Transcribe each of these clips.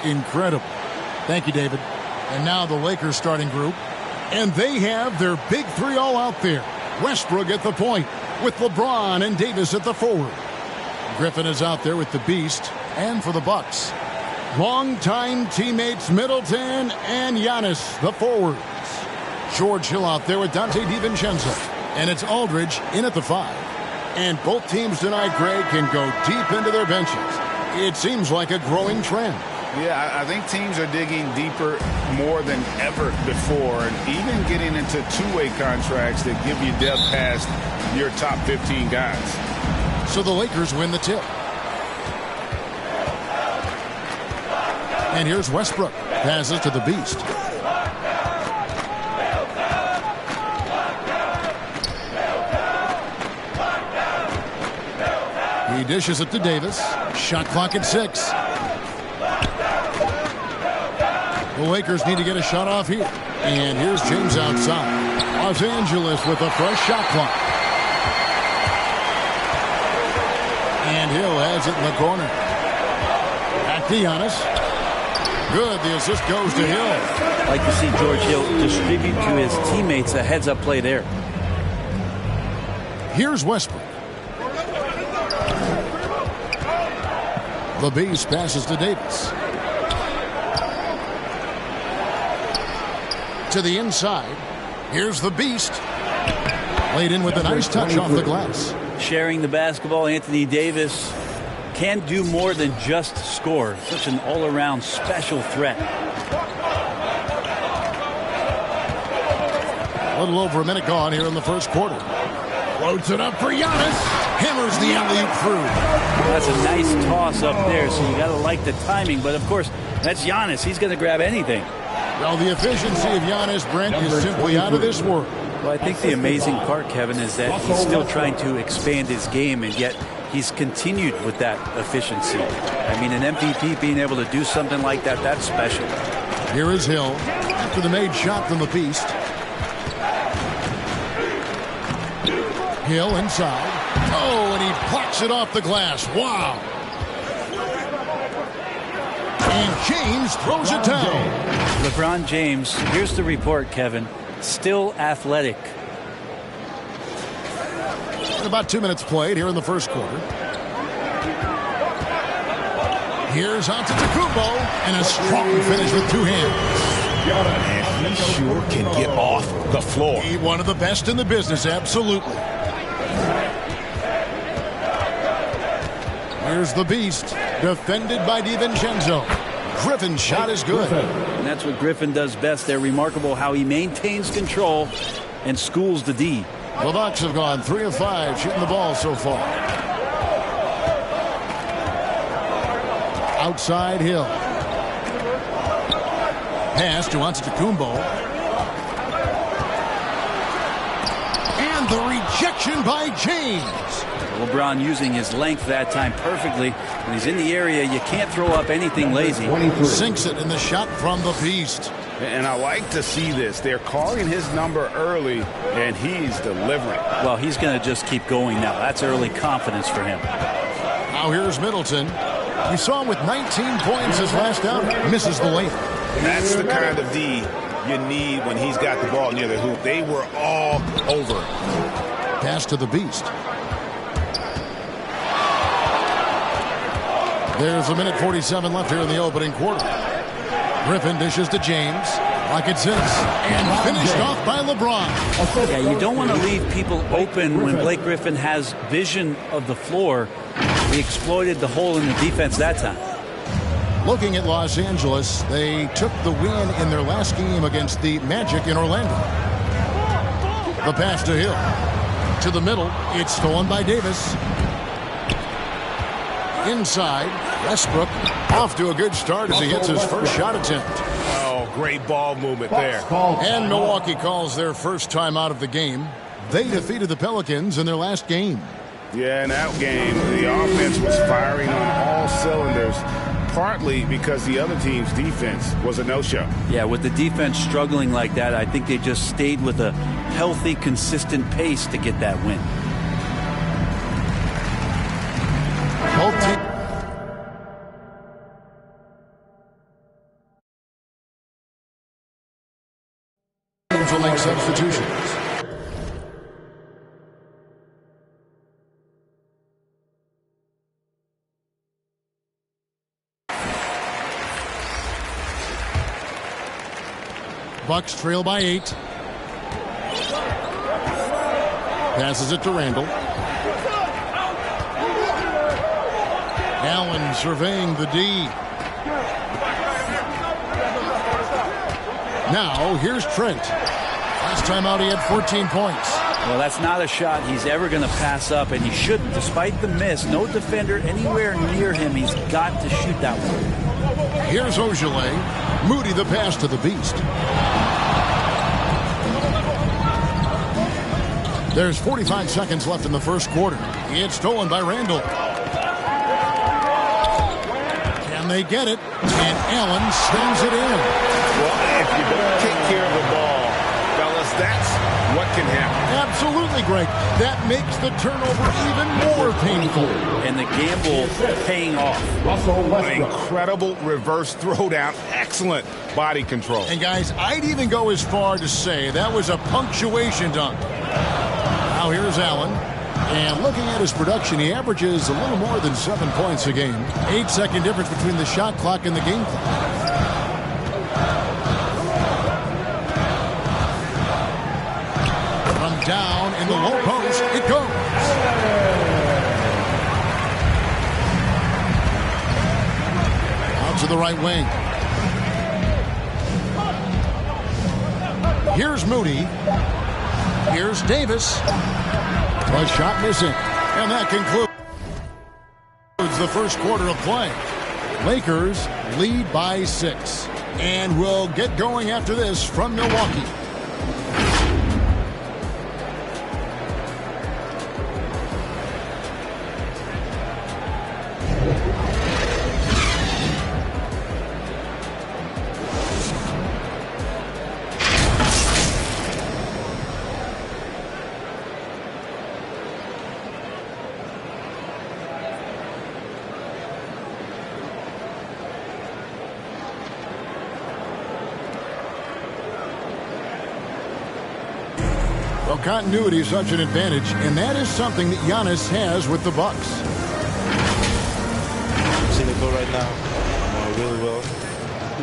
incredible. Thank you, David. And now the Lakers starting group. And they have their big three all out there. Westbrook at the point with LeBron and Davis at the forward. Griffin is out there with the Beast. And for the Bucks, longtime teammates Middleton and Giannis, the forwards. George Hill out there with Dante DiVincenzo. And it's Aldridge in at the 5. And both teams tonight, Greg, can go deep into their benches. It seems like a growing trend. Yeah, I think teams are digging deeper more than ever before, and even getting into two-way contracts that give you depth past your top 15 guys. So the Lakers win the tip. And here's Westbrook. Passes to the Beast. He dishes it to Davis. Shot clock at 6. The Lakers need to get a shot off here. And here's James outside. Los Angeles with a fresh shot clock. And Hill has it in the corner. Back to Giannis. Good. The assist goes to Hill. Like to see George Hill distribute to his teammates a heads-up play there. Here's Westbrook. The Beast passes to Davis. To the inside. Here's the Beast. Laid in with a nice touch off the glass. Sharing the basketball, Anthony Davis can do more than just score. Such an all-around special threat. A little over a minute gone here in the first quarter. Floats it up for Giannis. Hammers the alley-oop through. That's a nice toss up there, so you got to like the timing. But, of course, that's Giannis. He's going to grab anything. Well, the efficiency of Giannis, Brent, is simply out of this world. Well, I think the amazing part, Kevin, is that he's still trying to expand his game, and yet he's continued with that efficiency. I mean, an MVP being able to do something like that, that's special. Here is Hill after the made shot from the Beast. Hill inside. Oh, and he plucks it off the glass. Wow. And James throws it down. LeBron James, here's the report, Kevin, still athletic. About 2 minutes played here in the first quarter. Here's Antetokounmpo, and a strong finish with two hands. And he sure can get off the floor. He's one of the best in the business, absolutely. Here's the Beast, defended by DiVincenzo. Griffin's shot is good. And that's what Griffin does best. They're remarkable how he maintains control and schools the D. The Bucks have gone 3 of 5 shooting the ball so far. Outside Hill. Pass to Antetokounmpo. And the rejection by James. LeBron using his length that time perfectly. When he's in the area, you can't throw up anything lazy. Sinks it in the shot from the Beast. And I like to see this. They're calling his number early, and he's delivering. Well, he's going to just keep going now. That's early confidence for him. Now here's Middleton. We saw him with 19 points his last out. Misses the layup. That's the kind of D you need when he's got the ball near the hoop. They were all over. Pass to the Beast. There's a minute 47 left here in the opening quarter. Griffin dishes to James. Pocket 6. And finished off by LeBron. Yeah, you don't want to leave people open when Blake Griffin has vision of the floor. He exploited the hole in the defense that time. Looking at Los Angeles, they took the win in their last game against the Magic in Orlando. The pass to Hill. To the middle. It's stolen by Davis. Inside, Westbrook off to a good start as he hits his first shot attempt. Oh, great ball movement there. And Milwaukee calls their first time out of the game. They defeated the Pelicans in their last game. Yeah, in that game, the offense was firing on all cylinders, partly because the other team's defense was a no-show. Yeah, with the defense struggling like that, I think they just stayed with a healthy, consistent pace to get that win. Both teams. will make substitutions. Bucks trail by 8. Passes it to Randall. Allen surveying the D. Now, here's Trent. Last time out, he had 14 points. Well, that's not a shot he's ever going to pass up, and he shouldn't. Despite the miss, no defender anywhere near him. He's got to shoot that one. Here's Ojale. Moody the pass to the Beast. There's 45 seconds left in the first quarter. It's stolen by Randall. Can they get it? And Allen slams it in. Well, if you don't take care of the ball, fellas, that's what can happen. Absolutely, Greg. That makes the turnover even more painful. And the gamble paying off. An incredible reverse throwdown. Excellent body control. And guys, I'd even go as far to say that was a punctuation dunk. Now here's Allen. And looking at his production, he averages a little more than 7 points a game. 8-second difference between the shot clock and the game clock. From down in the low post, it goes. Out to the right wing. Here's Moody. Here's Davis. A shot missing. And that concludes the first quarter of play. Lakers lead by 6. And we'll get going after this from Milwaukee. Well, continuity is such an advantage, and that is something that Giannis has with the Bucks. See the goal right now, really well.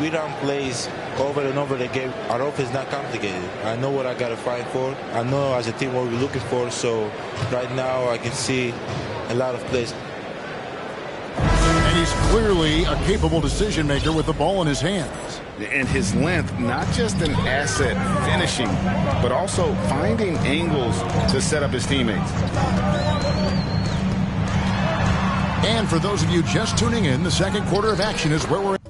We run plays over and over the game. Our offense is not complicated. I know what I got to fight for. I know as a team what we're looking for. So right now I can see a lot of plays. And he's clearly a capable decision maker with the ball in his hands. And his length, not just an asset finishing, but also finding angles to set up his teammates. And for those of you just tuning in, the second quarter of action is where we're at.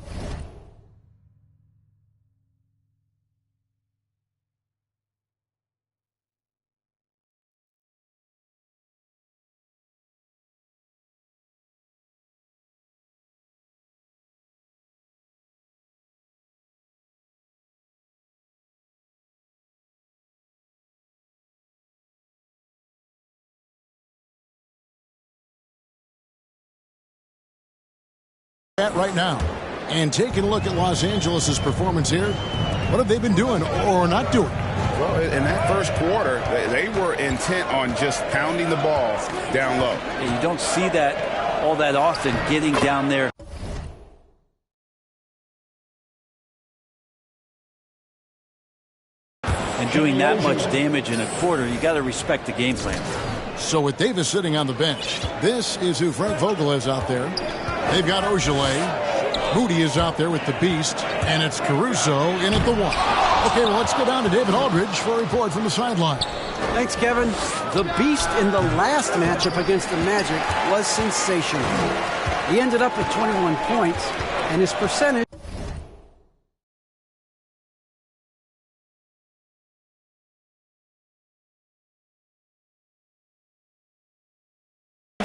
Right now, and taking a look at Los Angeles' performance here, what have they been doing or not doing? Well, in that first quarter, they were intent on just pounding the ball down low. And you don't see that all that often, getting down there. And doing that much damage in a quarter, you got to respect the game plan. So with Davis sitting on the bench, this is who Frank Vogel is out there. They've got Ojale. Moody is out there with the Beast, and it's Caruso in at the 1. Okay, well, let's go down to David Aldridge for a report from the sideline. Thanks, Kevin. The Beast in the last matchup against the Magic was sensational. He ended up with 21 points, and his percentage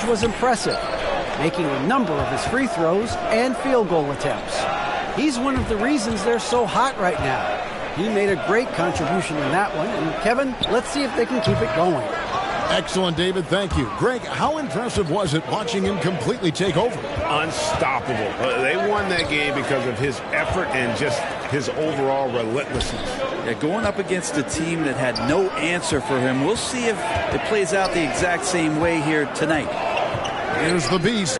was impressive, making a number of his free throws and field goal attempts. He's one of the reasons they're so hot right now. He made a great contribution in that one, and Kevin, let's see if they can keep it going. Excellent, David. Thank you. Greg, how impressive was it watching him completely take over? Unstoppable. They won that game because of his effort and just his overall relentlessness. Yeah, going up against a team that had no answer for him. We'll see if it plays out the exact same way here tonight. Here's the Beast.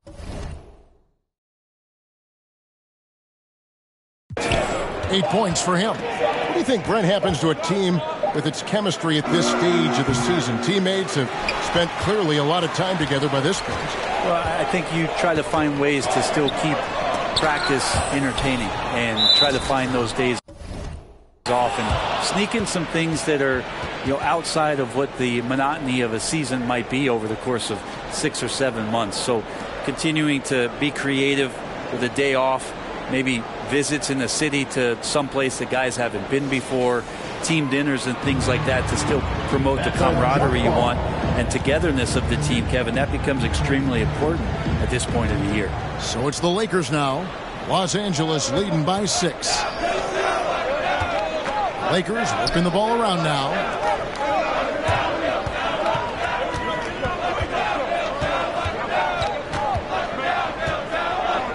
8 points for him. What do you think, Brent, happens to a team with its chemistry at this stage of the season? Teammates have spent clearly a lot of time together by this point. Well, I think you try to find ways to still keep practice entertaining and try to find those days off and sneak in some things that are, outside of what the monotony of a season might be over the course of 6 or 7 months. So continuing to be creative with a day off, maybe visits in the city to someplace that guys haven't been before, team dinners and things like that to still promote the camaraderie you want and togetherness of the team, Kevin. That becomes extremely important at this point of the year. So it's the Lakers now. Los Angeles leading by 6. Lakers working the ball around now.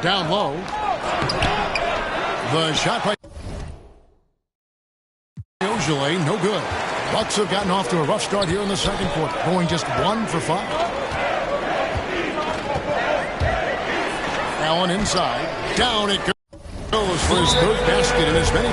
Down low. The shot by Ojale, no good. Bucks have gotten off to a rough start here in the second quarter, going just 1 for 5. Allen inside. Down it goes for his third basket in as many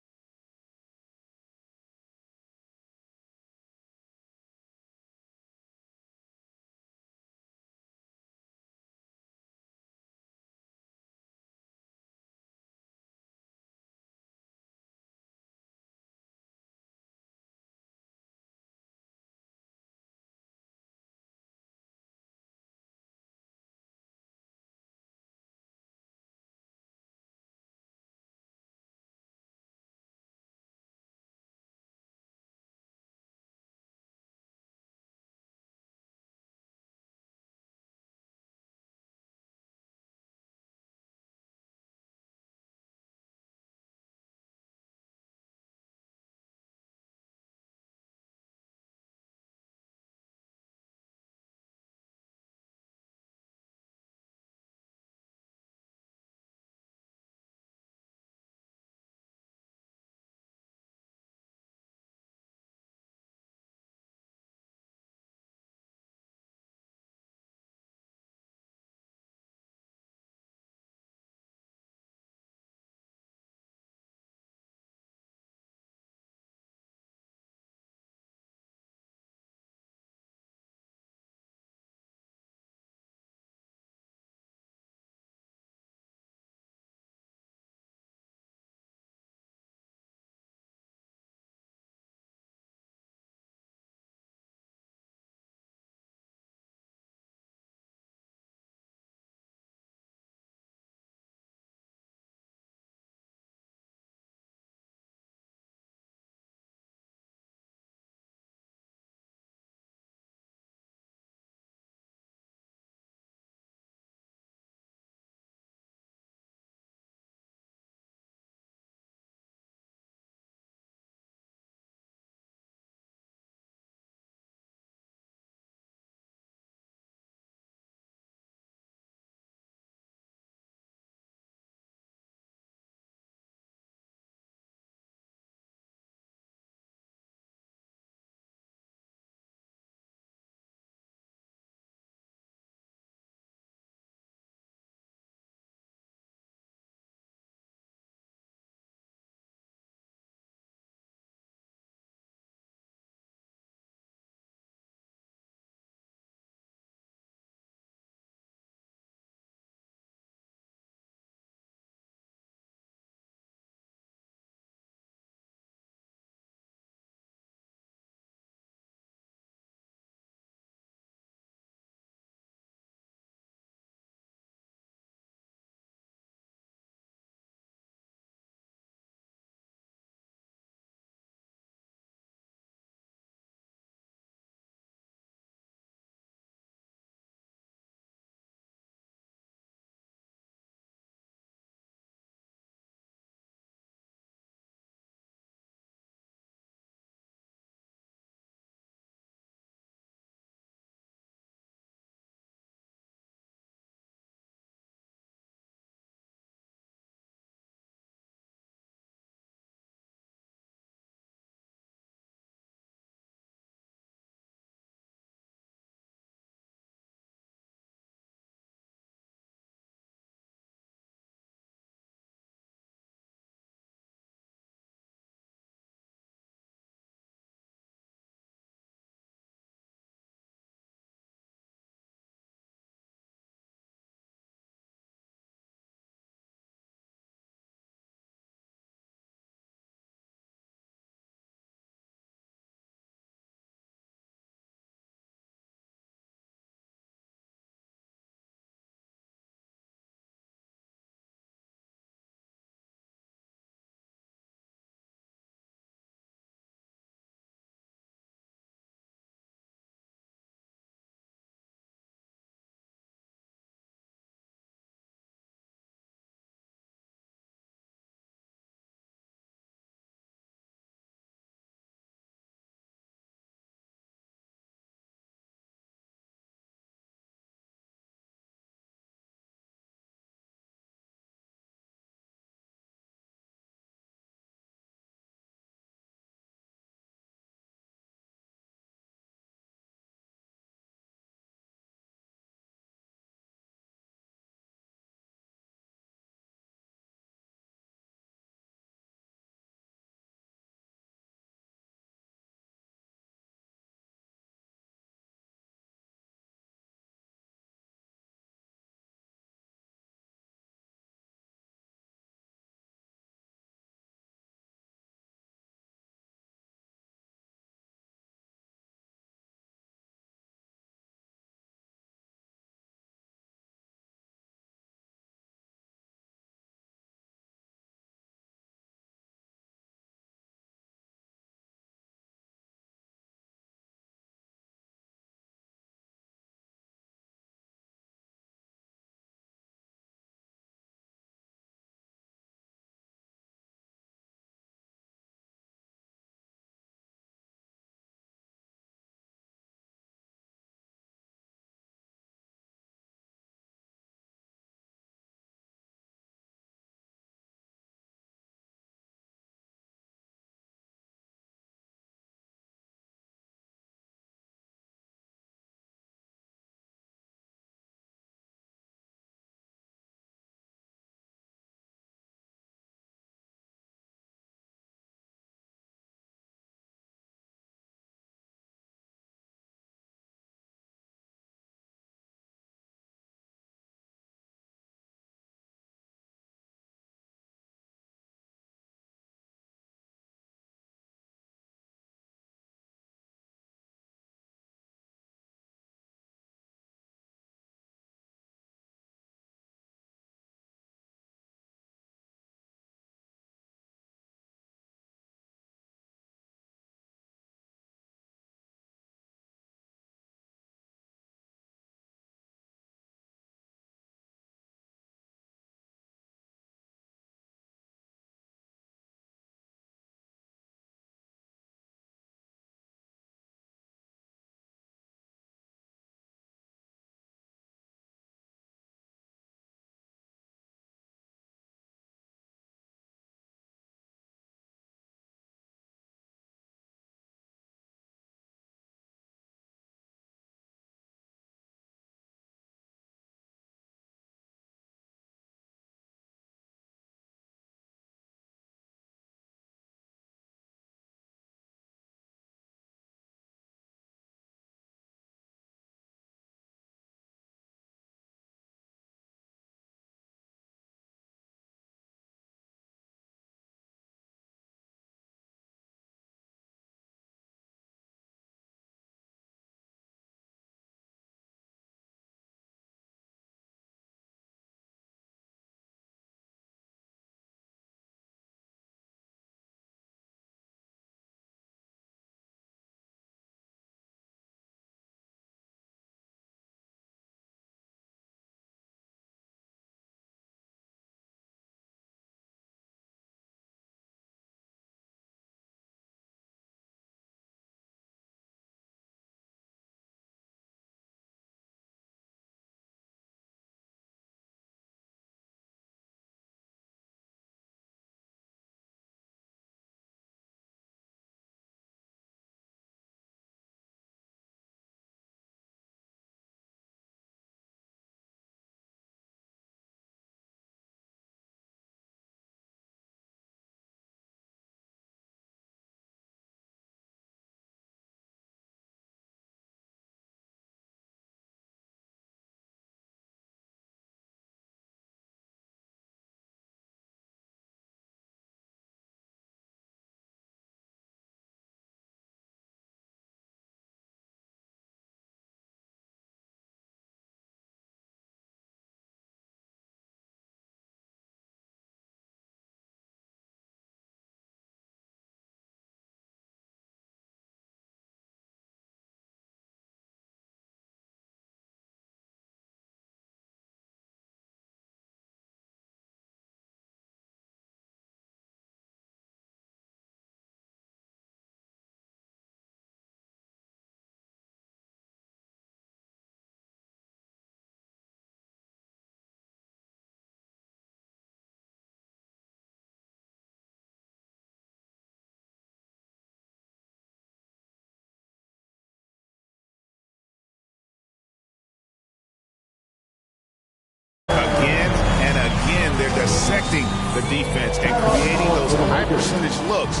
disrupting the defense and creating those high percentage looks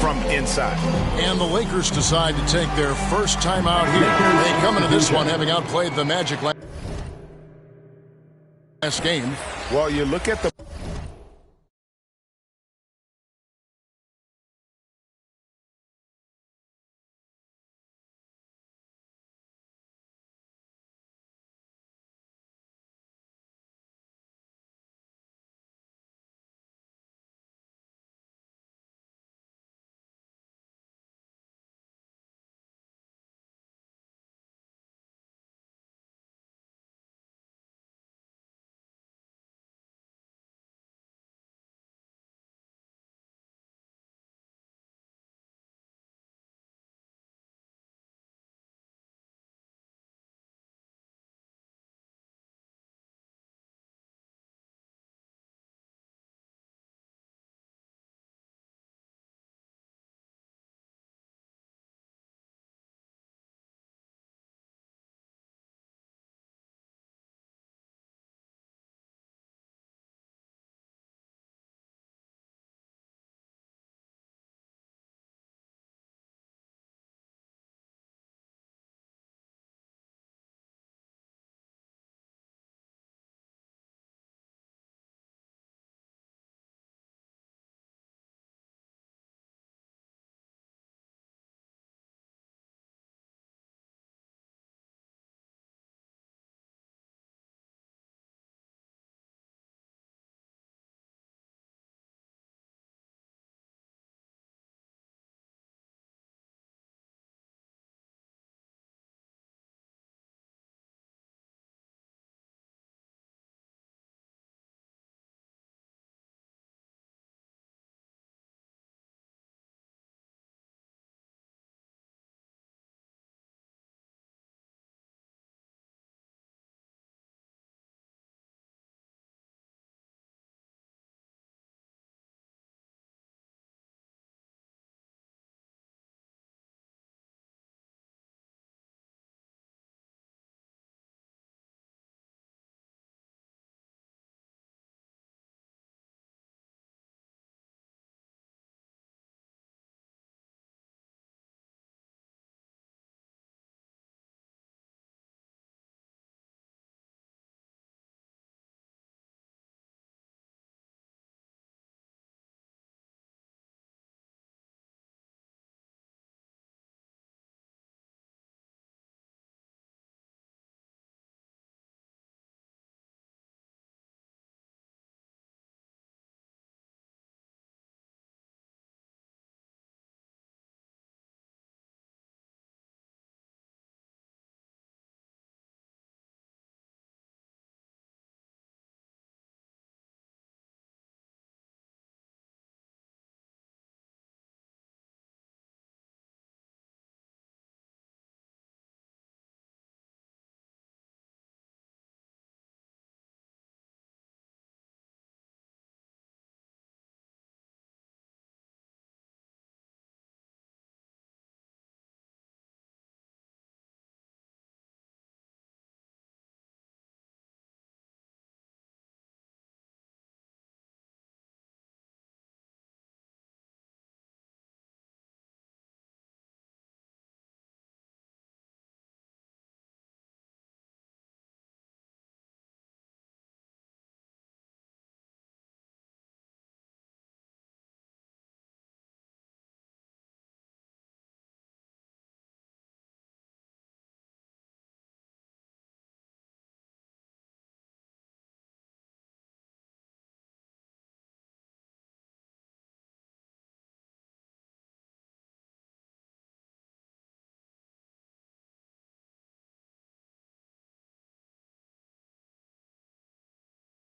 from inside. And the Lakers decide to take their first time out here. They come into this one having outplayed the Magic last game. Well, you look at the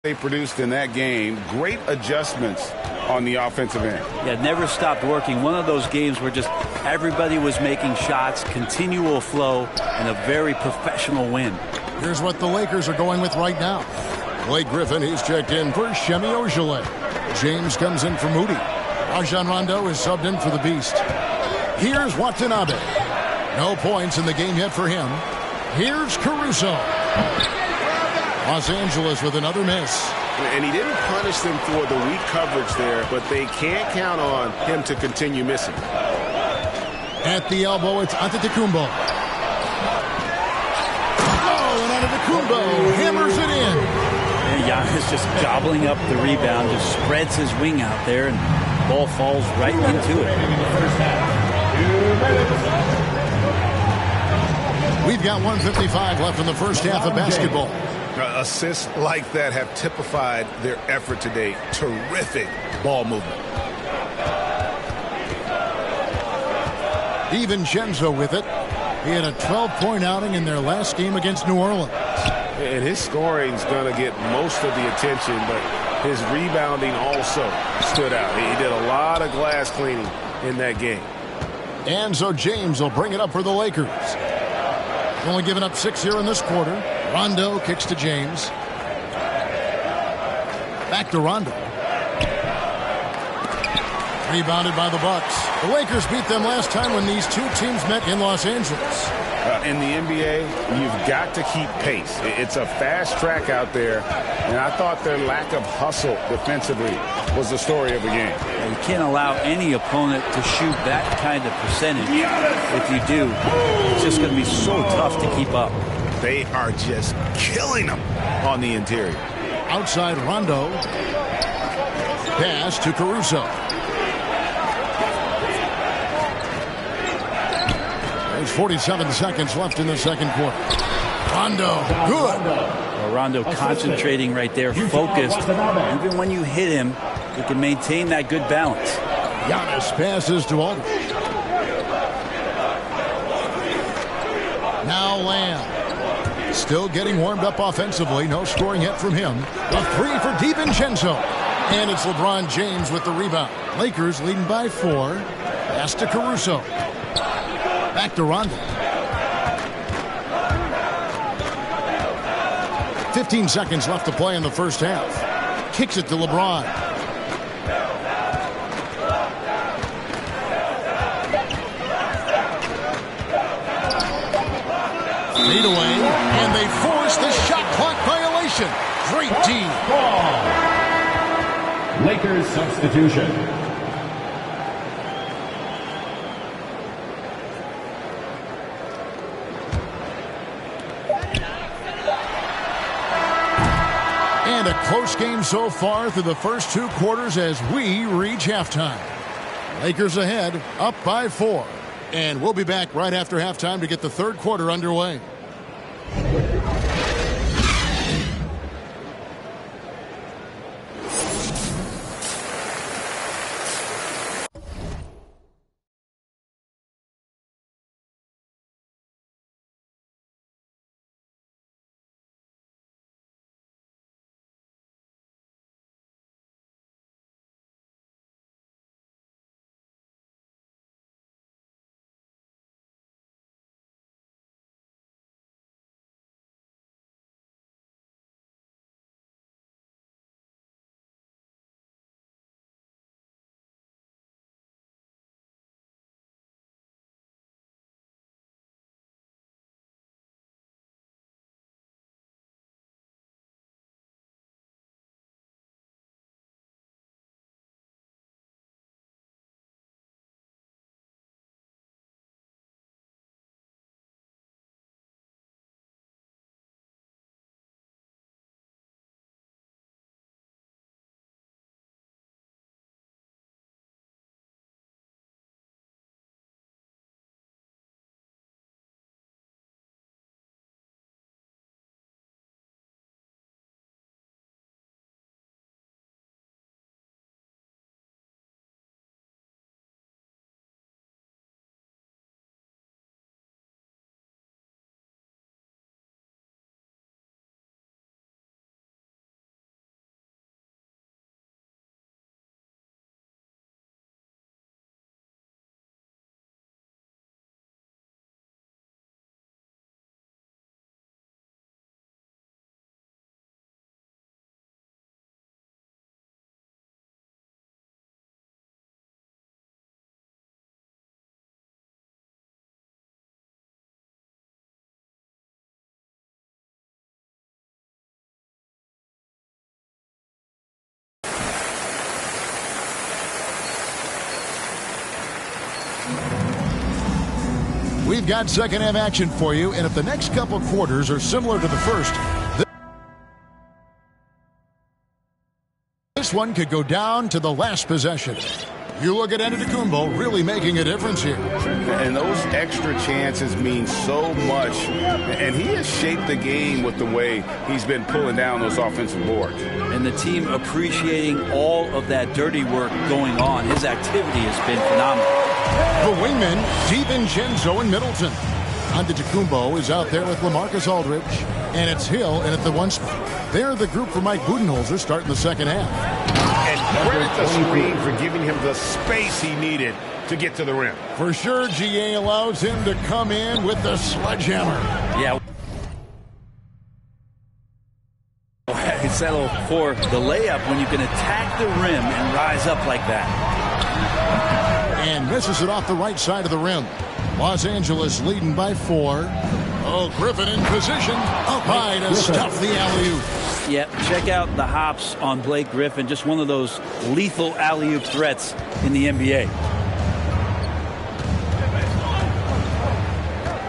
they produced in that game, great adjustments on the offensive end. Yeah, never stopped working. One of those games where just everybody was making shots, continual flow, and a very professional win. Here's what the Lakers are going with right now. Blake Griffin, he's checked in for Shemi Ojeleye. James comes in for Moody. Rajon Rondo is subbed in for the Beast. Here's Watanabe. No points in the game yet for him. Here's Caruso. Los Angeles with another miss. And he didn't punish them for the weak coverage there, but they can't count on him to continue missing. At the elbow, it's Antetokounmpo. Oh, and Antetokounmpo hammers it in. And Giannis just gobbling up the rebound, just spreads his wing out there, and the ball falls right into it. We've got 1:55 left in the first half of basketball. Assists like that have typified their effort today. Terrific ball movement. DiVincenzo with it. He had a 12-point outing in their last game against New Orleans. And his scoring's going to get most of the attention, but his rebounding also stood out. He did a lot of glass cleaning in that game. And so James will bring it up for the Lakers. Only giving up 6 here in this quarter. Rondo kicks to James. Back to Rondo. Rebounded by the Bucks. The Lakers beat them last time when these two teams met in Los Angeles. In the NBA, you've got to keep pace. It's a fast track out there, and I thought their lack of hustle defensively was the story of the game. You can't allow any opponent to shoot that kind of percentage. If you do, it's just going to be so tough to keep up. They are just killing them on the interior. Outside Rondo. Pass to Caruso. There's 47 seconds left in the second quarter. Rondo, good. Well, Rondo concentrating right there, focused. Even when you hit him, he can maintain that good balance. Giannis passes to Aldridge. Now Lamb. Still getting warmed up offensively. No scoring yet from him. A three for DiVincenzo. And it's LeBron James with the rebound. Lakers leading by 4. Pass to Caruso. Back to Rondo. 15 seconds left to play in the first half. Kicks it to LeBron. Lead away, and they force the shot clock violation. Great D. Lakers substitution. And a close game so far through the first 2 quarters as we reach halftime. Lakers ahead, up by 4. And we'll be back right after halftime to get the third quarter underway. We've got second half action for you, and if the next couple quarters are similar to the first, this one could go down to the last possession. You look at Antetokounmpo really making a difference here. And those extra chances mean so much. And he has shaped the game with the way he's been pulling down those offensive boards. And the team appreciating all of that dirty work going on. His activity has been phenomenal. The wingman, DiVincenzo in Middleton. Antetokounmpo is out there with LaMarcus Aldridge. And it's Hill in at the one spot. They're the group for Mike Budenholzer starting the second half. And credit the screen for giving him the space he needed to get to the rim. For sure, GA allows him to come in with the sledgehammer. Yeah. Settle for the layup when you can attack the rim and rise up like that. And misses it off the right side of the rim. Los Angeles leading by 4. Oh, Griffin in position. Up high to stuff the alley-oop. Yeah, check out the hops on Blake Griffin. Just one of those lethal alley-oop threats in the NBA.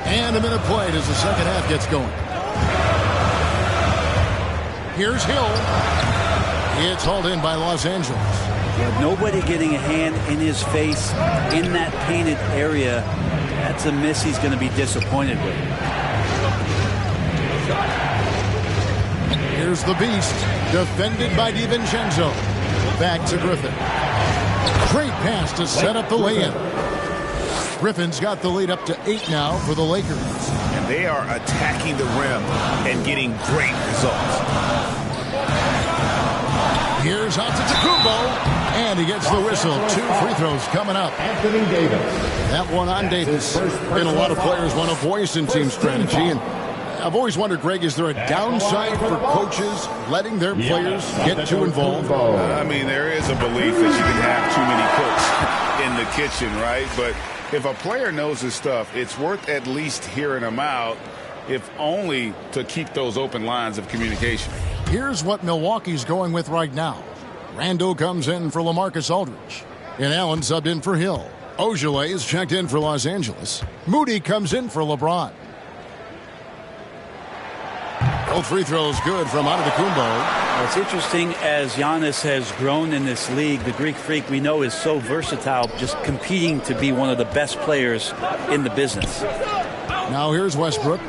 And a minute played as the second half gets going. Here's Hill. It's hauled in by Los Angeles. Yeah, nobody getting a hand in his face in that painted area. That's a miss he's going to be disappointed with. Here's the Beast, defended by DiVincenzo. Back to Griffin. Great pass to set up the lay-in. Griffin's got the lead up to 8 now for the Lakers. And they are attacking the rim and getting great results. Here's Antetokounmpo, and he gets the whistle. 2 free throws coming up. Anthony Davis. That one on Davis. And a lot of players want a voice in team strategy. And I've always wondered, Greg, is there a downside for coaches letting their players get too involved? I mean, there is a belief that you can have too many cooks in the kitchen, right? But if a player knows his stuff, it's worth at least hearing him out, if only to keep those open lines of communication. Here's what Milwaukee's going with right now. Randall comes in for LaMarcus Aldridge. And Allen subbed in for Hill. Ogilvy is checked in for Los Angeles. Moody comes in for LeBron. Both free throws good from Antetokounmpo. It's interesting, as Giannis has grown in this league, the Greek Freak we know is so versatile, just competing to be one of the best players in the business. Now here's Westbrook.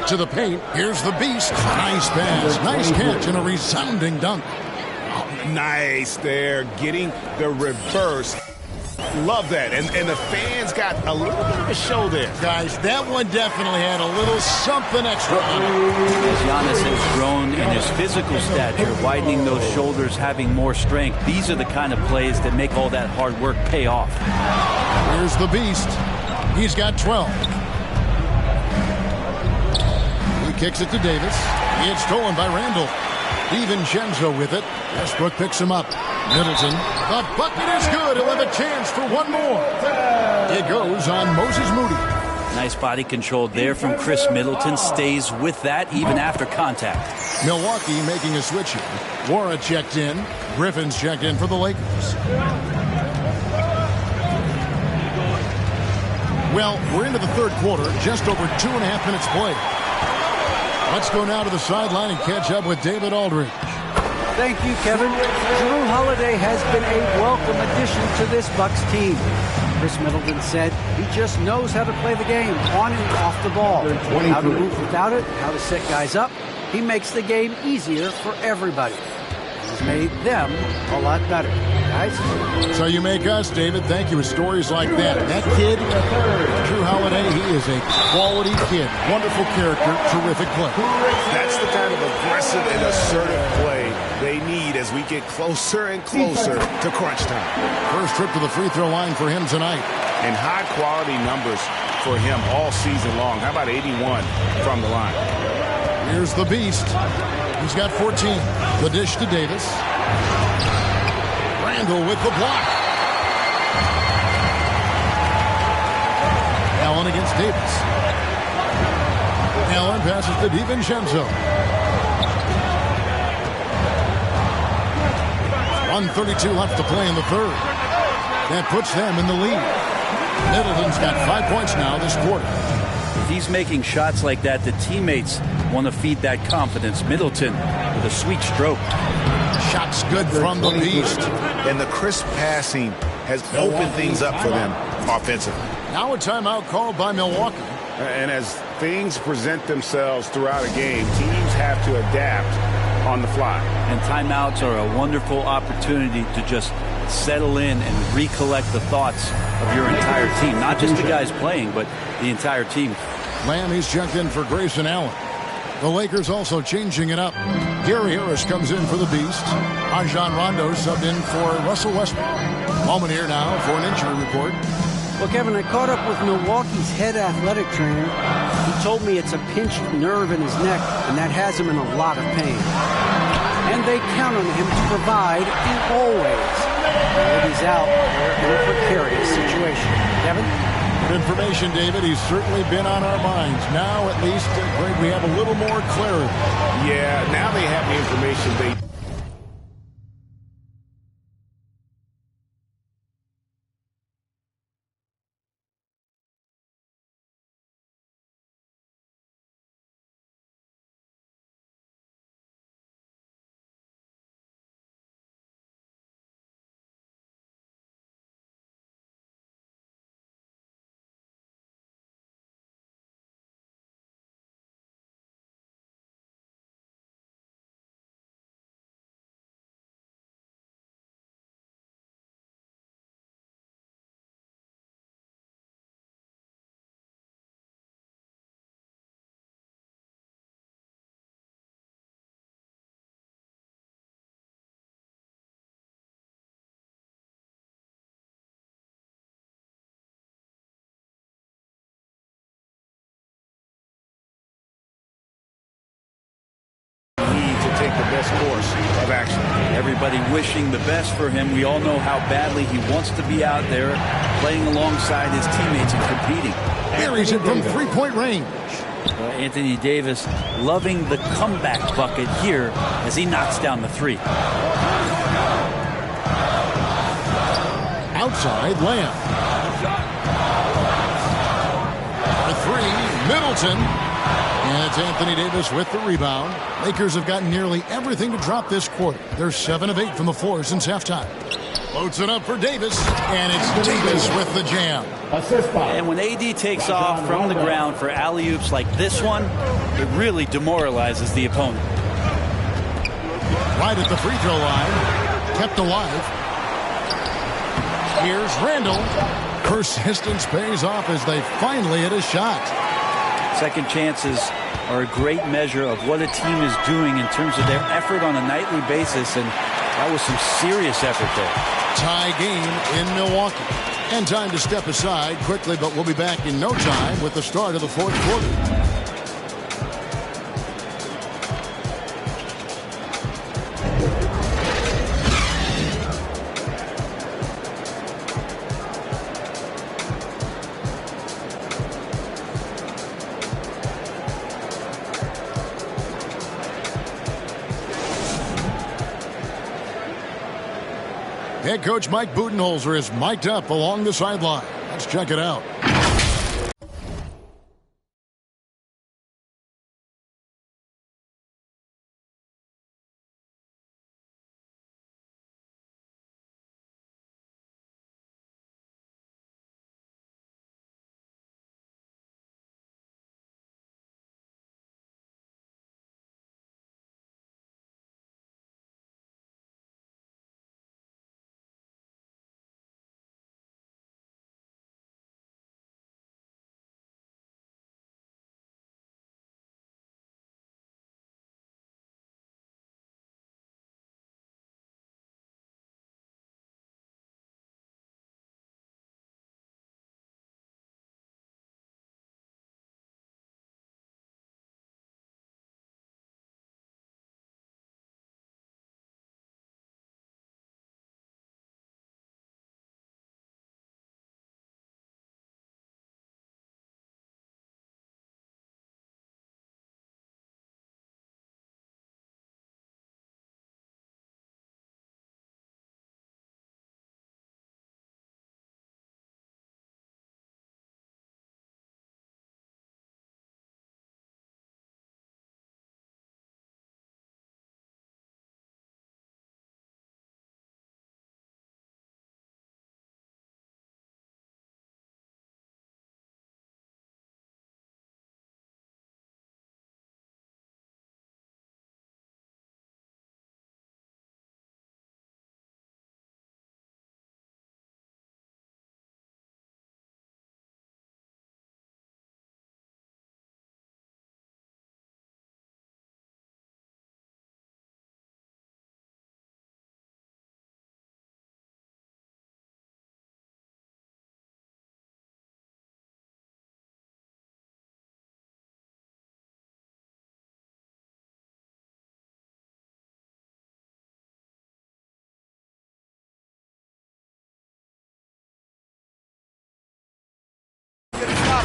To the paint. Here's the Beast. Nice pass. Nice catch and a resounding dunk. Oh, nice there. Getting the reverse. Love that. And the fans got a little bit of a show there. Guys, that one definitely had a little something extra on it. As Giannis has grown in his physical stature, widening those shoulders, having more strength, these are the kind of plays that make all that hard work pay off. Here's the Beast. He's got 12. Kicks it to Davis. It's stolen by Randall. DiVincenzo with it. Westbrook picks him up. Middleton. The bucket is good. He'll have a chance for one more. It goes on Moses Moody. Nice body control there from Chris Middleton. Stays with that even after contact. Milwaukee making a switch here. Wara checked in. Griffin's checked in for the Lakers. Well, we're into the third quarter. Just over 2.5 minutes played. Let's go now to the sideline and catch up with David Aldridge. Thank you, Kevin. Jrue Holiday has been a welcome addition to this Bucks team. Chris Middleton said he just knows how to play the game on and off the ball. How to move without it, how to set guys up. He makes the game easier for everybody. He's made them a lot better. Guys? So you make us, David. Thank you with stories like that. That kid, Jrue Holiday, he is a quality kid. Wonderful character, terrific play. That's the kind of aggressive and assertive play they need as we get closer and closer to crunch time. First trip to the free throw line for him tonight. And high-quality numbers for him all season long. How about 81 from the line? Here's the Beast. He's got 14. The dish to Davis. Randall with the block. Allen against Davis. Allen passes to DiVincenzo. 1:32 left to play in the third. That puts them in the lead. Middleton's got 5 points now this quarter. If he's making shots like that, the teammates want to feed that confidence. Middleton with a sweet stroke. Shots good from the beast. And the crisp passing has opened things up for them offensively. Now a timeout called by Milwaukee. And as things present themselves throughout a game, teams have to adapt on the fly. And timeouts are a wonderful opportunity to just settle in and recollect the thoughts of your entire team. Not just the guys playing, but the entire team. Lamb, he's checked in for Grayson Allen. The Lakers also changing it up. Gary Harris comes in for the Beast. Rajon Rondo subbed in for Russell Westbrook. Moment here now for an injury report. Well, Kevin, I caught up with Milwaukee's head athletic trainer. He told me it's a pinched nerve in his neck, and that has him in a lot of pain. And they count on him to provide in all ways. If he's out, they're in a precarious situation. Kevin? Good information, David. He's certainly been on our minds. Now, at least, Greg, we have a little more clarity. Yeah, now they have the information they... take the best course of action. Everybody wishing the best for him. We all know how badly he wants to be out there playing alongside his teammates and competing. Here he's in from three-point range. Anthony Davis loving the comeback bucket here as he knocks down the three. Outside Lamb. For three, Middleton. And it's Anthony Davis with the rebound. Lakers have gotten nearly everything to drop this quarter. They're 7 of 8 from the floor since halftime. Floats it up for Davis, and it's Davis with the jam. And when AD takes off from the ground for alley-oops like this one, it really demoralizes the opponent. Right at the free throw line, kept alive. Here's Randall. Persistence pays off as they finally hit a shot. Second chances are a great measure of what a team is doing in terms of their effort on a nightly basis, and that was some serious effort there. Tie game in Milwaukee. And time to step aside quickly, but we'll be back in no time with the start of the fourth quarter. Head coach Mike Budenholzer is mic'd up along the sideline. Let's check it out.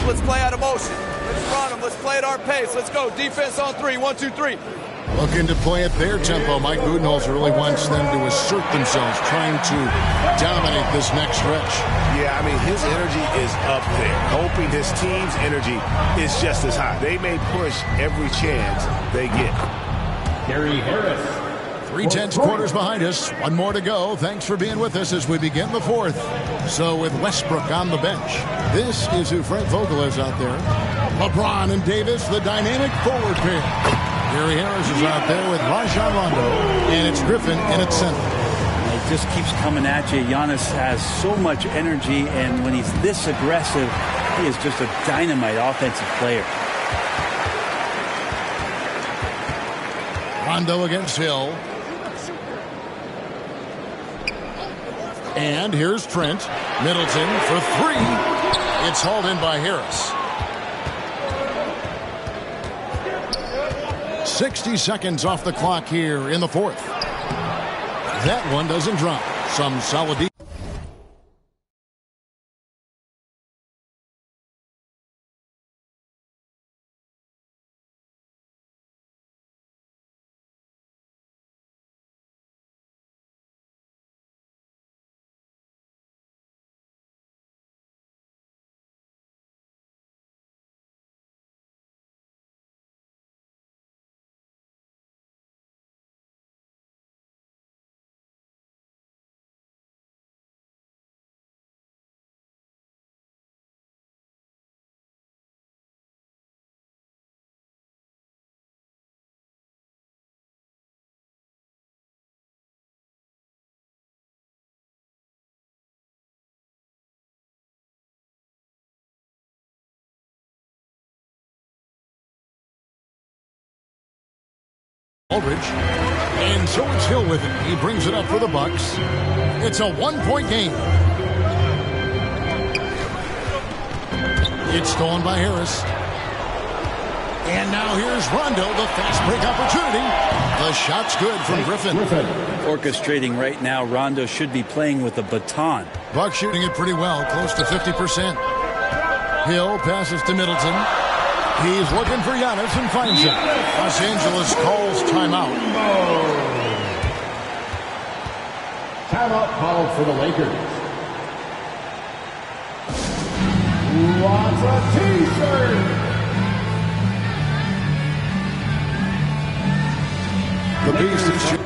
up. Let's play out of motion. Let's run them. Let's play at our pace. Let's go. Defense on 3. 1, 2, 3. Looking to play at their tempo. Mike Budenholzer really wants them to assert themselves, trying to dominate this next stretch. Yeah, I mean, his energy is up there, hoping his team's energy is just as high. They may push every chance they get. Gary Harris. 3/10 quarters behind us. One more to go. Thanks for being with us as we begin the fourth. So with Westbrook on the bench, this is who Frank Vogel is out there. LeBron and Davis, the dynamic forward pair. Gary Harris is out there with Rajon Rondo, and it's Griffin in its center. It just keeps coming at you. Giannis has so much energy, and when he's this aggressive, he is just a dynamite offensive player. Rondo against Hill. And here's Trent. Middleton for 3. It's hauled in by Harris. 60 seconds off the clock here in the fourth. That one doesn't drop. Some solid defense. Aldridge, and so it's Hill with it. He brings it up for the Bucks. It's a 1-point game. It's stolen by Harris. And now here's Rondo, the fast break opportunity. The shot's good from Griffin. Orchestrating right now, Rondo should be playing with a baton. Bucks shooting it pretty well, close to 50%. Hill passes to Middleton. He's looking for Giannis and finds him. Los Angeles calls timeout. Timeout called for the Lakers. Who wants a T-shirt? The Beast is shooting.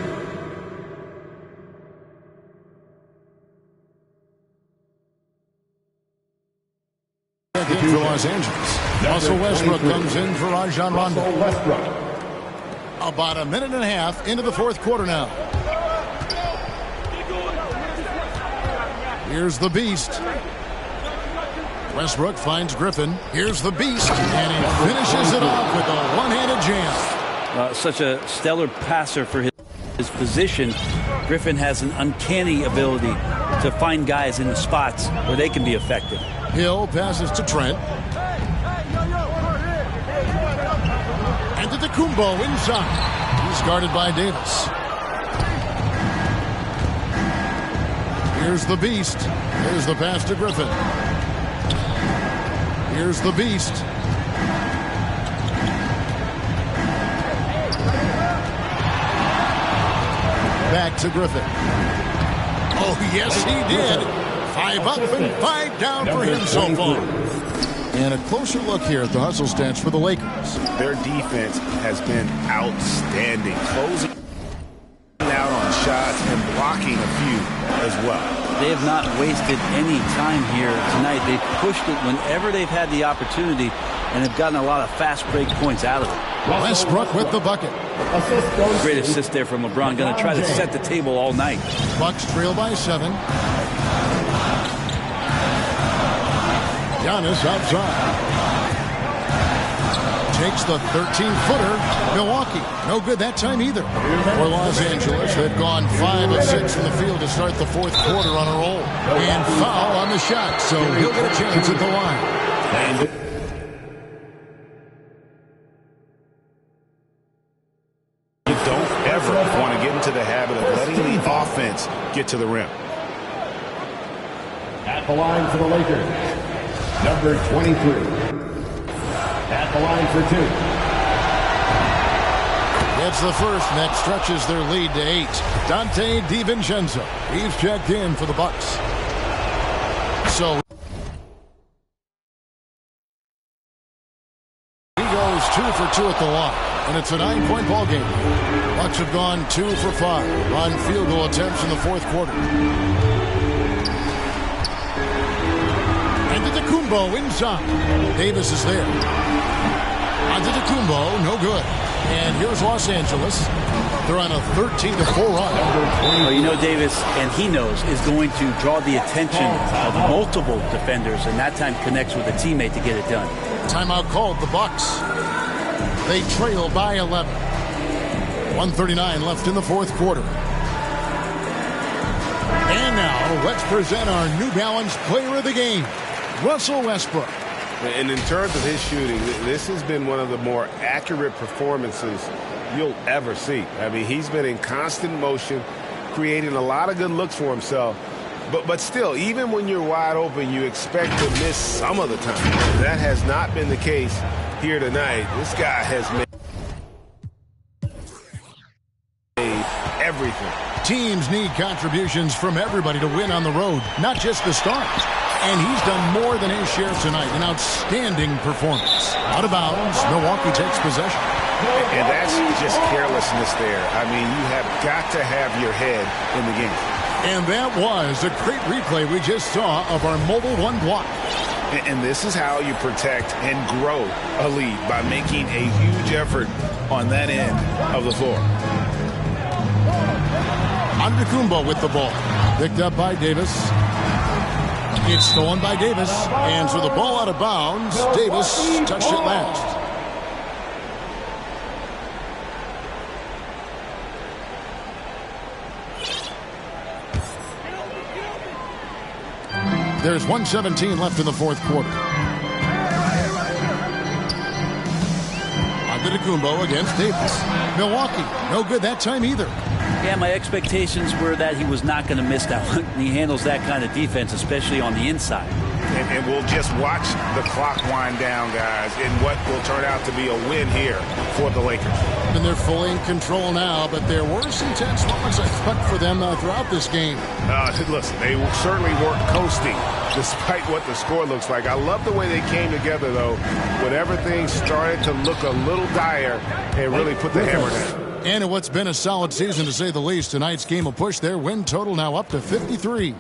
For Los Angeles. Russell Westbrook comes in for Rajon Rondo. About a minute and a half into the fourth quarter now. Here's the Beast. Westbrook finds Griffin. Here's the Beast, and he finishes it off with a one-handed jam. Such a stellar passer for his position. Griffin has an uncanny ability to find guys in the spots where they can be effective. Hill passes to Trent. And to Kumbo inside. He's guarded by Davis. Here's the Beast. Here's the pass to Griffin. Here's the Beast. Back to Griffin. Oh, yes, he did. 5 up and 5 down for him so far. And a closer look here at the hustle stats for the Lakers. Their defense has been outstanding, closing out on shots and blocking a few as well. They have not wasted any time here tonight. They've pushed it whenever they've had the opportunity and have gotten a lot of fast break points out of it. Westbrook with the bucket. Great assist there from LeBron. Going to try to set the table all night. Bucks trail by 7. Giannis outside. Takes the 13-footer. Milwaukee, no good that time either. For Los Angeles, they've gone 5 of 6 from the field to start the fourth quarter on a roll. And foul on the shot, so he'll get a chance at the line. You don't ever want to get into the habit of letting the offense get to the rim. At the line for the Lakers, number 23. the line for 2. Gets the first, and that stretches their lead to 8. Dante DiVincenzo, he's checked in for the Bucks. So he goes 2 for 2 at the line, and it's a 9-point ball game. Bucks have gone 2 for 5 on field goal attempts in the fourth quarter. Antetokounmpo inside. Davis is there. Antetokounmpo, no good. And here's Los Angeles. They're on a 13-4 run. Well, you know, Davis, and he knows, is going to draw the attention of multiple defenders, and that time connects with a teammate to get it done. Timeout called, the Bucks. They trail by 11. 1:39 left in the fourth quarter. And now, let's present our New Balance Player of the Game, Russell Westbrook. And in terms of his shooting, this has been one of the more accurate performances you'll ever see. I mean, he's been in constant motion, creating a lot of good looks for himself. But still, even when you're wide open, you expect to miss some of the time. That has not been the case here tonight. This guy has made everything. Teams need contributions from everybody to win on the road, not just the stars. And he's done more than his share tonight. An outstanding performance. Out of bounds, Milwaukee takes possession. And that's just carelessness there. I mean, you have got to have your head in the game. And that was a great replay we just saw of our Mobile One block. And this is how you protect and grow a lead, by making a huge effort on that end of the floor. Antetokounmpo with the ball. Picked up by Davis. It's stolen by Davis. And so the ball out of bounds. Davis touched it last. There's 1:17 left in the fourth quarter. Antetokounmpo against Davis. Milwaukee, no good that time either. Yeah, my expectations were that he was not going to miss that one. He handles that kind of defense, especially on the inside. And we'll just watch the clock wind down, guys, in what will turn out to be a win here for the Lakers. And they're fully in control now, but there were some tense moments I thought for them throughout this game. Listen, they certainly weren't coasting, despite what the score looks like. I love the way they came together, though, when everything started to look a little dire and really put the hammer down. And in what's been a solid season, to say the least, tonight's game will push their win total now up to 53.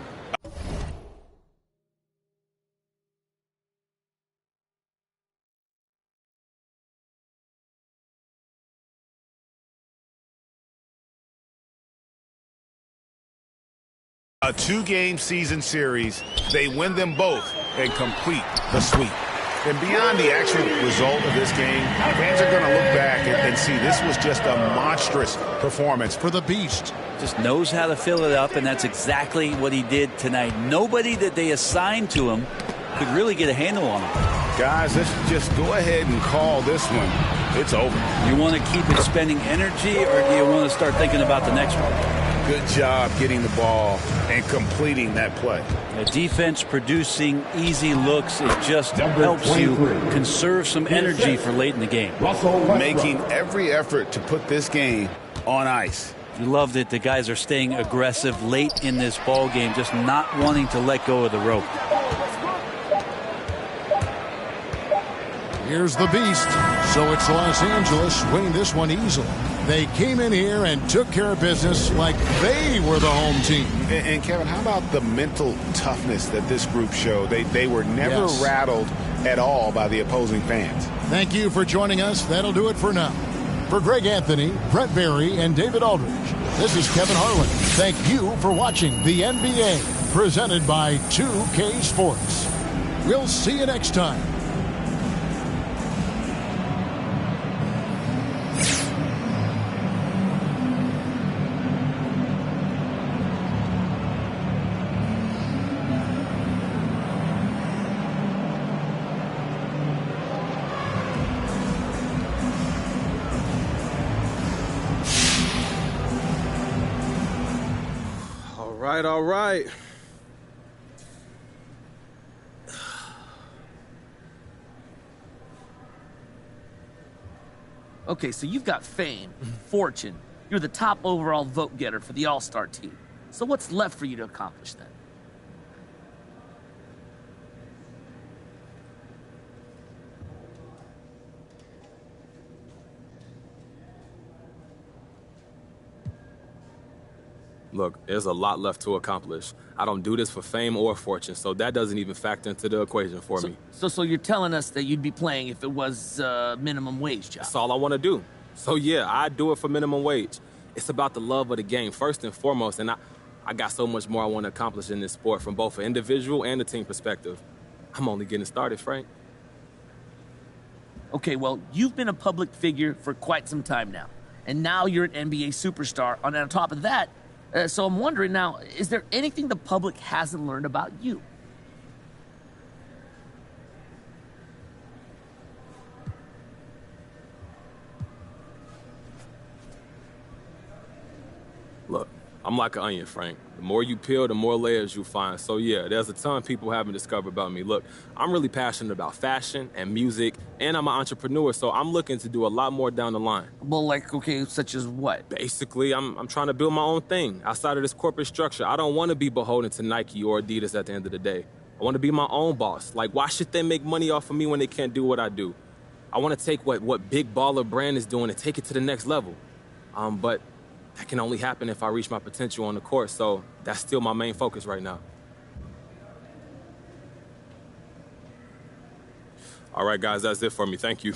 A two-game season series, they win them both and complete the sweep. And beyond the actual result of this game, fans are going to look back and see this was just a monstrous performance for the Beast. Just knows how to fill it up, and that's exactly what he did tonight. Nobody that they assigned to him could really get a handle on him. Guys, let's just go ahead and call this one. It's over. You want to keep expending energy, or do you want to start thinking about the next one? Good job getting the ball and completing that play. The defense producing easy looks, it just helps you conserve some energy for late in the game. Making every effort to put this game on ice. You love that the guys are staying aggressive late in this ball game, just not wanting to let go of the rope. Here's the Beast. So it's Los Angeles winning this one easily. They came in here and took care of business like they were the home team. And Kevin, how about the mental toughness that this group showed? They were never rattled at all by the opposing fans. Thank you for joining us. That'll do it for now. For Greg Anthony, Brett Barry, and David Aldridge, this is Kevin Harlan. Thank you for watching the NBA, presented by 2K Sports. We'll see you next time. All right. Okay, so you've got fame, fortune. You're the top overall vote getter for the All-Star team. So what's left for you to accomplish then? Look, there's a lot left to accomplish. I don't do this for fame or fortune, so that doesn't even factor into the equation for me. So you're telling us that you'd be playing if it was a minimum wage job? That's all I want to do. So yeah, I do it for minimum wage. It's about the love of the game, first and foremost, and I got so much more I want to accomplish in this sport from both an individual and a team perspective. I'm only getting started, Frank. Okay, well, you've been a public figure for quite some time now, and now you're an NBA superstar, and on top of that, so I'm wondering now, is there anything the public hasn't learned about you? Look, I'm like an onion, Frank. The more you peel, the more layers you find. So yeah, there's a ton people haven't discovered about me. Look, I'm really passionate about fashion and music, and I'm an entrepreneur, so I'm looking to do a lot more down the line. Well, like, okay, such as what? Basically, I'm trying to build my own thing outside of this corporate structure. I don't want to be beholden to Nike or Adidas at the end of the day. I want to be my own boss. Like, why should they make money off of me when they can't do what I do? I want to take what Big Baller Brand is doing and take it to the next level. But that can only happen if I reach my potential on the court, so that's still my main focus right now. All right, guys, that's it for me. Thank you.